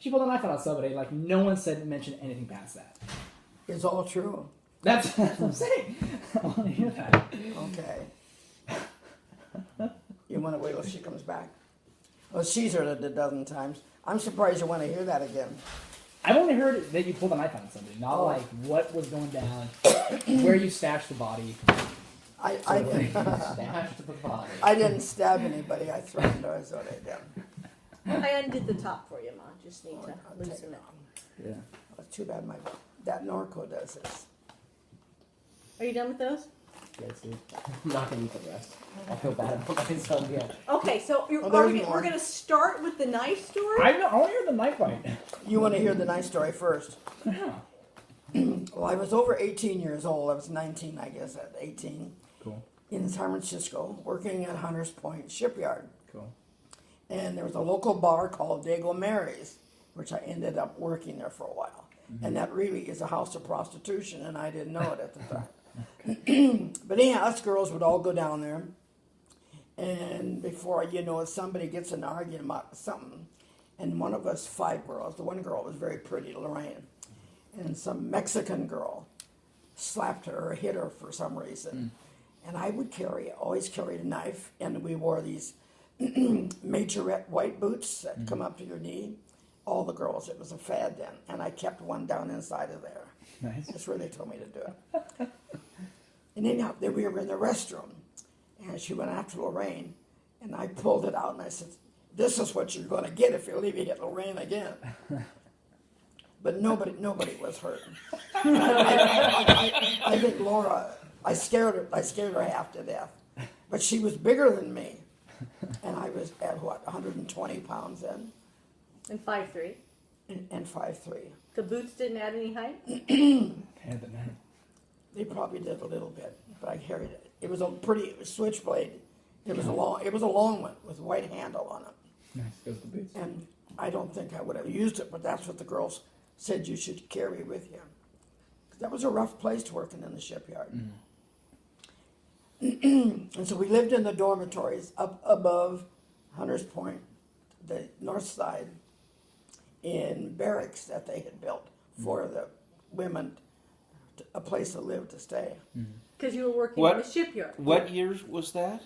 she pulled a knife out on somebody. Like, no one mentioned anything past that. It's all true. That's what I'm saying. I want to hear that. Okay. You want to wait till she comes back? Well, she's heard it a dozen times. I'm surprised you want to hear that again. I've only heard that you pulled a knife on somebody, not like what was going down, where you stashed the body. I Stashed the body. I didn't stab anybody. I threatened her, so they did. I undid the top for you, Ma. Just need to I'll loosen take it. off. Yeah. Well, too bad that Norco does this. Are you done with those? Yeah, see, I'm not gonna eat the rest. I feel bad about myself. Yeah. Okay, so there's we're more. going to start with the knife story. I want to hear the knife fight. You want to hear the nice story first? Yeah. Well, I was over 18 years old. I was 19, I guess, at 18. Cool. In San Francisco, working at Hunters Point Shipyard. Cool. And there was a local bar called Dago Mary's, which I ended up working there for a while. Mm-hmm. And that really is a house of prostitution, and I didn't know it at the time. But anyhow, us girls would all go down there, and before you know it, somebody gets in an argument about something, and one of us 5 girls, the one girl was very pretty, Lorraine, and some Mexican girl slapped her or hit her for some reason. And I would always carry a knife, and we wore these majorette white boots that come up to your knee. All the girls, it was a fad then, and I kept one down inside of there. Nice. That's where they told me to do it. And anyhow, we were in the restroom, and she went after Lorraine, and I pulled it out, and I said, "This is what you're going to get if you leave me hit Lorraine again." But nobody was hurt. I think Laura, I scared her half to death. But she was bigger than me, and I was at 120 pounds then, And 5'3". and 5'3". The boots didn't add any height? And the knife. They probably did a little bit, but I carried it. It was a pretty switchblade. It was a long one with a white handle on it. Nice. Goes the boots. And I don't think I would have used it, but that's what the girls said you should carry with you. That was a rough place working in the shipyard. And so we lived in the dormitories up above Hunters Point, the north side, in barracks that they had built for the women, a place to live, to stay. Because you were working in the shipyard. What years was that?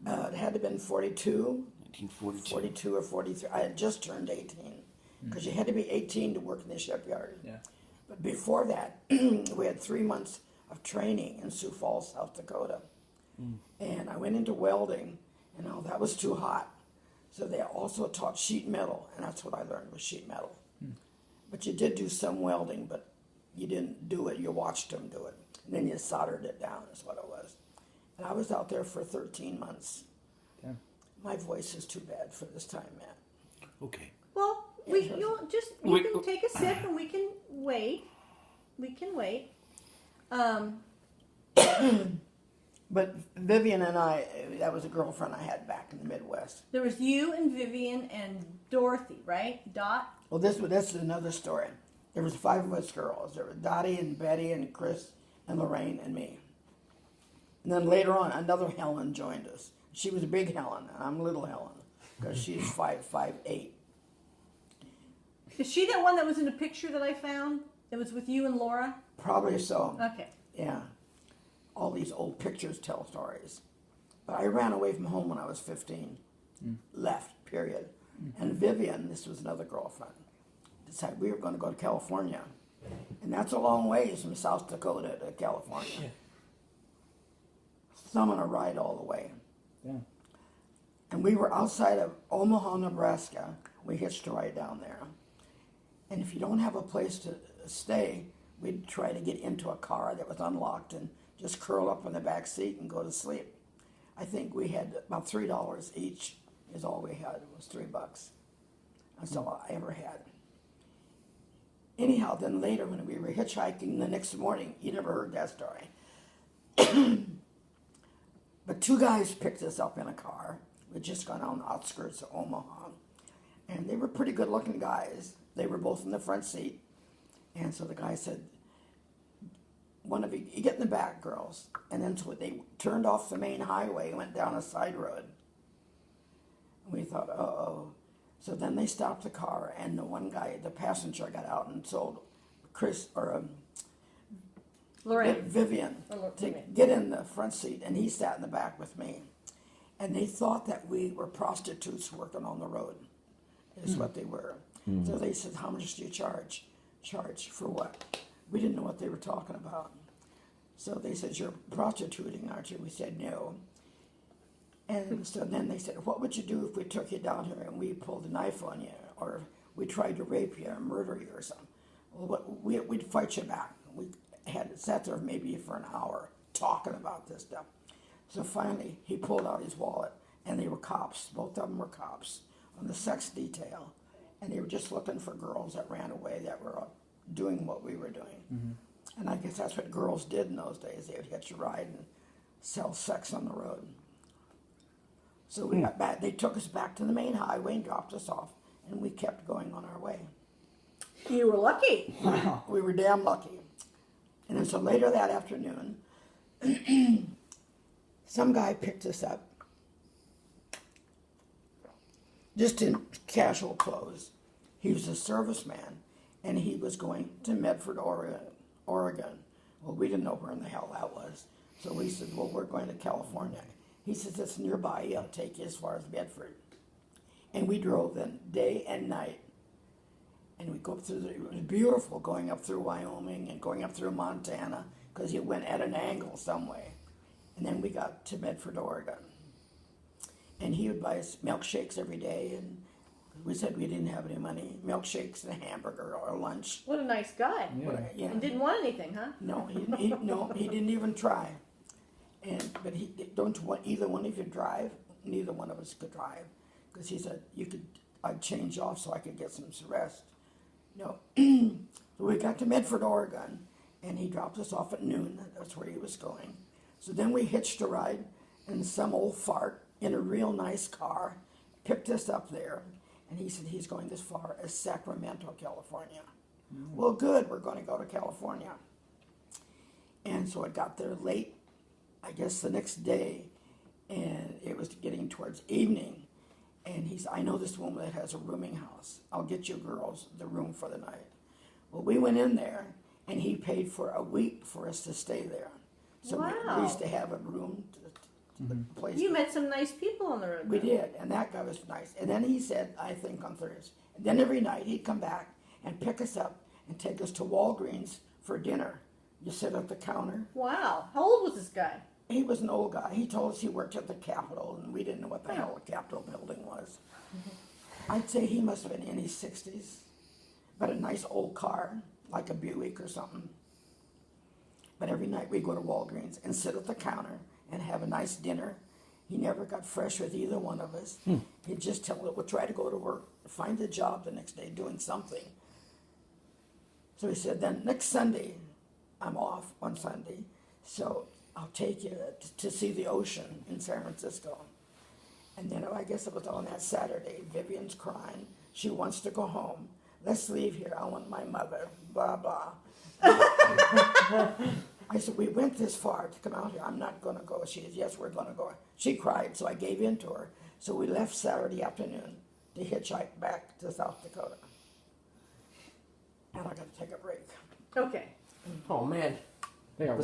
It had to have been 42, 1942. 42 or 43. I had just turned 18, because you had to be 18 to work in the shipyard. Yeah. But before that, we had 3 months of training in Sioux Falls, South Dakota. And I went into welding, and that was too hot. So they also taught sheet metal, and that's what I learned was sheet metal. But you did do some welding, but you didn't do it. You watched them do it. And then you soldered it down is what it was. And I was out there for 13 months. Yeah. My voice is too bad for this time, Matt. Okay. Well, you can take a sip and we can wait. We can wait. But Vivian and I, that was a girlfriend I had back in the Midwest. There was you and Vivian and Dorothy, right? Dot? Well, this is another story. There was 5 of us girls. There were Dottie and Betty and Chris and Lorraine and me. And then later on, another Helen joined us. She was big Helen, and I'm little Helen, because she's 5'8". Is she that one that was in the picture that I found? That was with you and Laura? Probably so. Okay. Yeah. All these old pictures tell stories. But I ran away from home when I was 15. Left, period. And Vivian, this was another girlfriend, decided we were going to go to California. And that's a long ways from South Dakota to California. Some on a ride all the way. Yeah. And we were outside of Omaha, Nebraska. We hitched a ride down there. And if you don't have a place to stay, we'd try to get into a car that was unlocked and just curl up in the back seat and go to sleep. I think we had about $3 each is all we had. It was $3. That's all I ever had. Anyhow, then later when we were hitchhiking the next morning, you never heard that story. But 2 guys picked us up in a car. We'd just gone on the outskirts of Omaha. And they were pretty good looking guys. They were both in the front seat. And so the guy said, "One of you get in the back, girls." And then so they turned off the main highway and went down a side road. And we thought, uh-oh. So then they stopped the car, and the one guy, the passenger, got out and told Chris or Lorraine. Vivian Or to Vivian. get in the front seat, and he sat in the back with me. And they thought that we were prostitutes working on the road, is what they were. So they said, "How much do you charge?" Charge for what? We didn't know what they were talking about. So they said, "You're prostituting, aren't you?" We said, "No." And so then they said, "What would you do if we took you down here and we pulled a knife on you, or we tried to rape you or murder you or something?" Well, we'd fight you back. We had sat there maybe for an hour talking about this stuff. So finally, he pulled out his wallet, and they were cops. Both of them were cops on the sex detail, and they were just looking for girls that ran away that were doing what we were doing. And I guess that's what girls did in those days. They would hitch a ride and sell sex on the road. So we got back. They took us back to the main highway and dropped us off, and we kept going on our way. You were lucky. We were damn lucky. And then so later that afternoon, some guy picked us up, just in casual clothes. He was a serviceman, and he was going to Medford, Oregon. Well, we didn't know where in the hell that was. So we said, "Well, we're going to California." He says, "It's nearby. I'll take you as far as Medford." And we drove then day and night. And we go up through it was beautiful going up through Wyoming and going up through Montana, because it went at an angle some way. And then we got to Medford, Oregon. And he would buy us milkshakes every day, and we said we didn't have any money. Milkshakes and a hamburger or lunch. What a nice guy. Yeah. And didn't want anything, huh? No, he didn't even try. But he don't want either one of you drive. Neither one of us could drive, because he said I'd change off so I could get some rest. No, so we got to Medford, Oregon, and he dropped us off at noon. That's where he was going. So then we hitched a ride, and some old fart in a real nice car picked us up there, and he said he's going as far as Sacramento, California. Well, good, we're going to go to California. And so I got there late, I guess the next day, and it was getting towards evening. And he said, "I know this woman that has a rooming house. I'll get you girls the room for the night." Well, we went in there, and he paid for a week for us to stay there. So we at least to have a room to the place. You met some nice people on the road. We did, and that guy was nice. And then he said, I think on Thursday. And then every night he'd come back and pick us up and take us to Walgreens for dinner. You sit at the counter. Wow. How old was this guy? He was an old guy. He told us he worked at the Capitol, and we didn't know what the hell the Capitol building was. I'd say he must have been in his 60s, but a nice old car, like a Buick or something. But every night we'd go to Walgreens and sit at the counter and have a nice dinner. He never got fresh with either one of us. He'd just tell us, we'll try to go to work, find a job the next day doing something. So he said, then next Sunday, I'm off on Sunday, so I'll take you to see the ocean in San Francisco. And then I guess it was on that Saturday. Vivian's crying. She wants to go home. Let's leave here. I want my mother. Blah, blah. I said, we went this far to come out here. I'm not going to go. She said, yes, we're going to go. She cried, so I gave in to her. So we left Saturday afternoon to hitchhike back to South Dakota. And I got to take a break. Okay. Oh man. They are